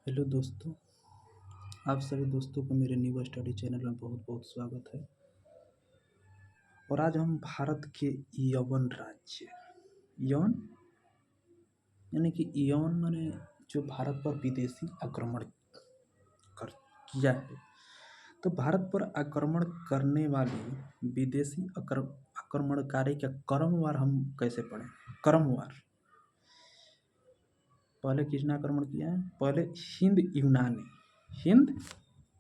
Hello दोस्तों, आप सभी दोस्तों को मेरे न्यू स्टडी चैनल में बहुत बहुत स्वागत है। और आज हम भारत के यवन राज्य यवन यानी कि यवन माने जो भारत पर विदेशी आक्रमण कर किया है। तो भारत पर आक्रमण करने वाली विदेशी आक्रमणकारी का क्रमवार हम कैसे पढ़ें? क्रमवार पहले किसने आक्रमण किया है? पहले हिंद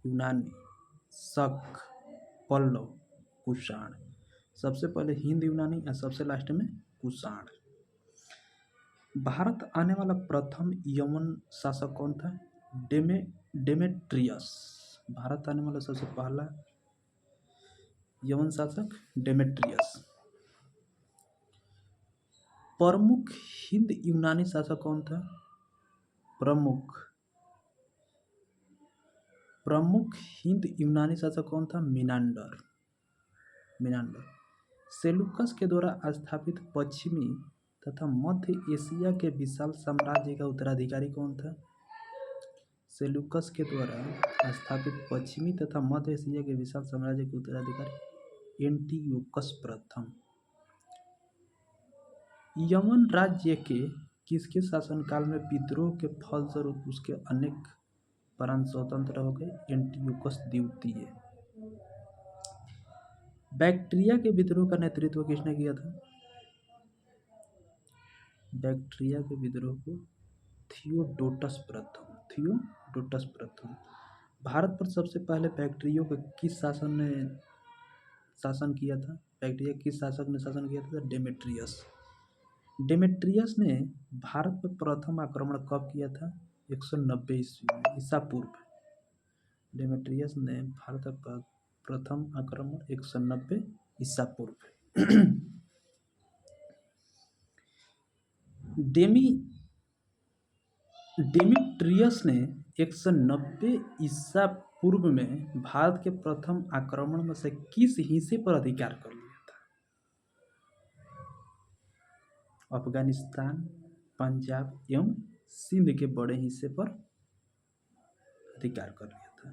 यूनानी, शक, पल्लव, कुषाण। सबसे पहले हिंद यूनानी और सबसे लास्ट में कुषाण। भारत आने वाला प्रथम यवन शासक कौन था? डेमेट्रियस। भारत आने वाला सबसे पहला यवन शासक डेमेट्रियस। प्रमुख हिंद यूनानी शासक कौन था? प्रमुख हिंद यूनानी शासक कौन था? मिनांडर। सेलूकस के द्वारा स्थापित पश्चिमी तथा मध्य एशिया के विशाल साम्राज्य का उत्तराधिकारी कौन था? सेलूकस के द्वारा स्थापित पश्चिमी तथा मध्य एशिया के विशाल साम्राज्य के उत्तराधिकारी एंटियोकस प्रथम। यमन राज्य के किसके शासनकाल में विद्रोह के फलस्वरूप उसके अनेक प्रांत स्वतंत्र हो गए? एंटियोकस द्वितीय। बैक्ट्रिया के विद्रोह का नेतृत्व किसने किया था? बैक्ट्रिया के विद्रोह को थियोडोटस प्रथम। भारत पर सबसे पहले बैक्ट्रियो के किस शासन ने शासन किया था? बैक्ट्रिया किस शासक ने शासन किया था? डेमेट्रियस ने भारत पर प्रथम आक्रमण कब किया था? 190 ईस्वी में, ईसा पूर्व। डेमेट्रियस ने भारत पर प्रथम आक्रमण 190 ईसा पूर्व। डेमेट्रियस ने 190 ईसा पूर्व में भारत के प्रथम आक्रमण में से किस हिस्से पर अधिकार कर लिया था? अफगानिस्तान, पंजाब एवं सिंध के बड़े हिस्से पर अधिकार कर लिया था।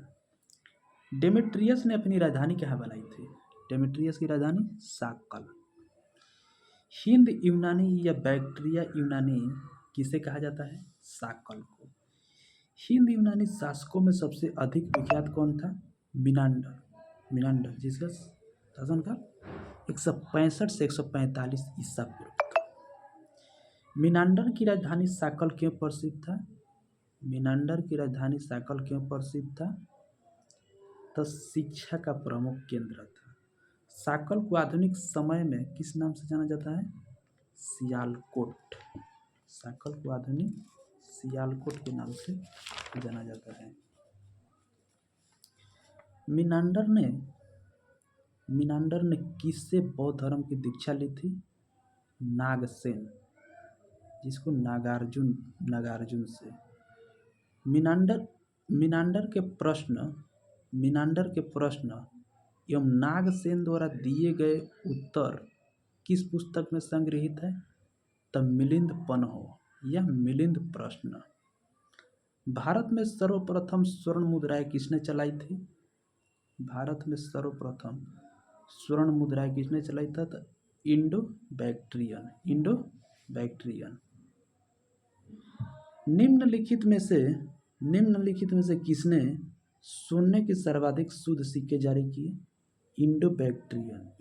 डेमेट्रियस ने अपनी राजधानी कहाँ बनाई थी? डेमेट्रियस की राजधानी साकल। हिंद यूनानी या बैक्ट्रिया यूनानी किसे कहा जाता है? साकल को। हिंद यूनानी शासकों में सबसे अधिक विख्यात कौन था? मिनांडर, जिसका शासनकाल 165 से 145 ईसा पूर्व था। मिनांडर की राजधानी साकल क्यों प्रसिद्ध था? तो शिक्षा का प्रमुख केंद्र था। साकल को आधुनिक समय में किस नाम से जाना जाता है? सियालकोट। साकल को आधुनिक सियालकोट के नाम से जाना जाता है। मिनांडर ने किससे बौद्ध धर्म की दीक्षा ली थी? नागसेन, जिसको नागार्जुन से। मिनांडर के प्रश्न एवं नागसेन द्वारा दिए गए उत्तर किस पुस्तक में संग्रहित है? द मिलिंद पन्हो या मिलिंद प्रश्न। भारत में सर्वप्रथम स्वर्ण मुद्राएं किसने चलाई थी? भारत में सर्वप्रथम स्वर्ण मुद्राएं किसने चलाई था? तो इंडो बैक्ट्रियन। निम्नलिखित में से किसने सोने के सर्वाधिक शुद्ध सिक्के जारी किए? Indo Bactrian.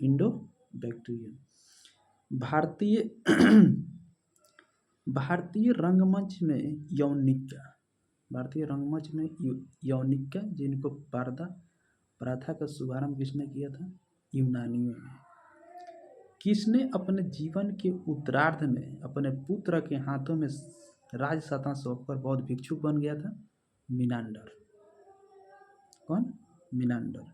भारतीय रंगमंच में यौनिका, जिनको पारदा प्रथा का शुभारंभ किसने किया था? यूनानियों ने। किसने अपने जीवन के उत्तरार्ध में अपने पुत्र के हाथों में राजसत्ता सौंपकर बौद्ध भिक्षुक बन गया था? मिनांडर। कौन? मिनांडर।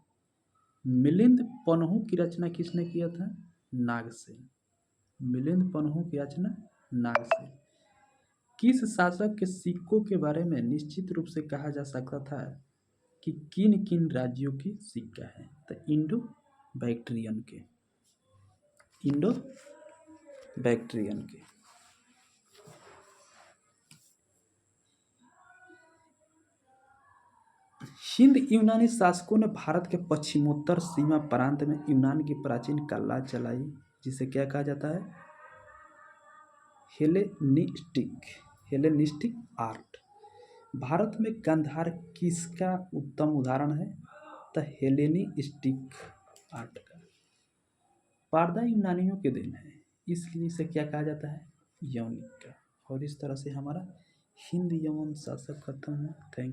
मिलिंद पन्हो की रचना किसने किया था? नागसेन। मिलिंद पन्हो की रचना नागसेन। किस शासक के सिक्कों के बारे में निश्चित रूप से कहा जा सकता था कि किन किन राज्यों की सिक्का है? तो इंडो बैक्ट्रियन के। हिंद यूनानी शासकों ने भारत के पश्चिमोत्तर सीमा प्रांत में यूनान की प्राचीन कला चलाई, जिसे क्या कहा जाता है? Hellenistic art. भारत में गांधार किसका उत्तम उदाहरण है? द हेलेनिस्टिक आर्ट का। पर्दा यूनानियों के दिन है, इसलिए इसे क्या कहा जाता है? यौनिक का। और इस तरह से हमारा हिंद यवन शासक खत्म हुआ। Thank you.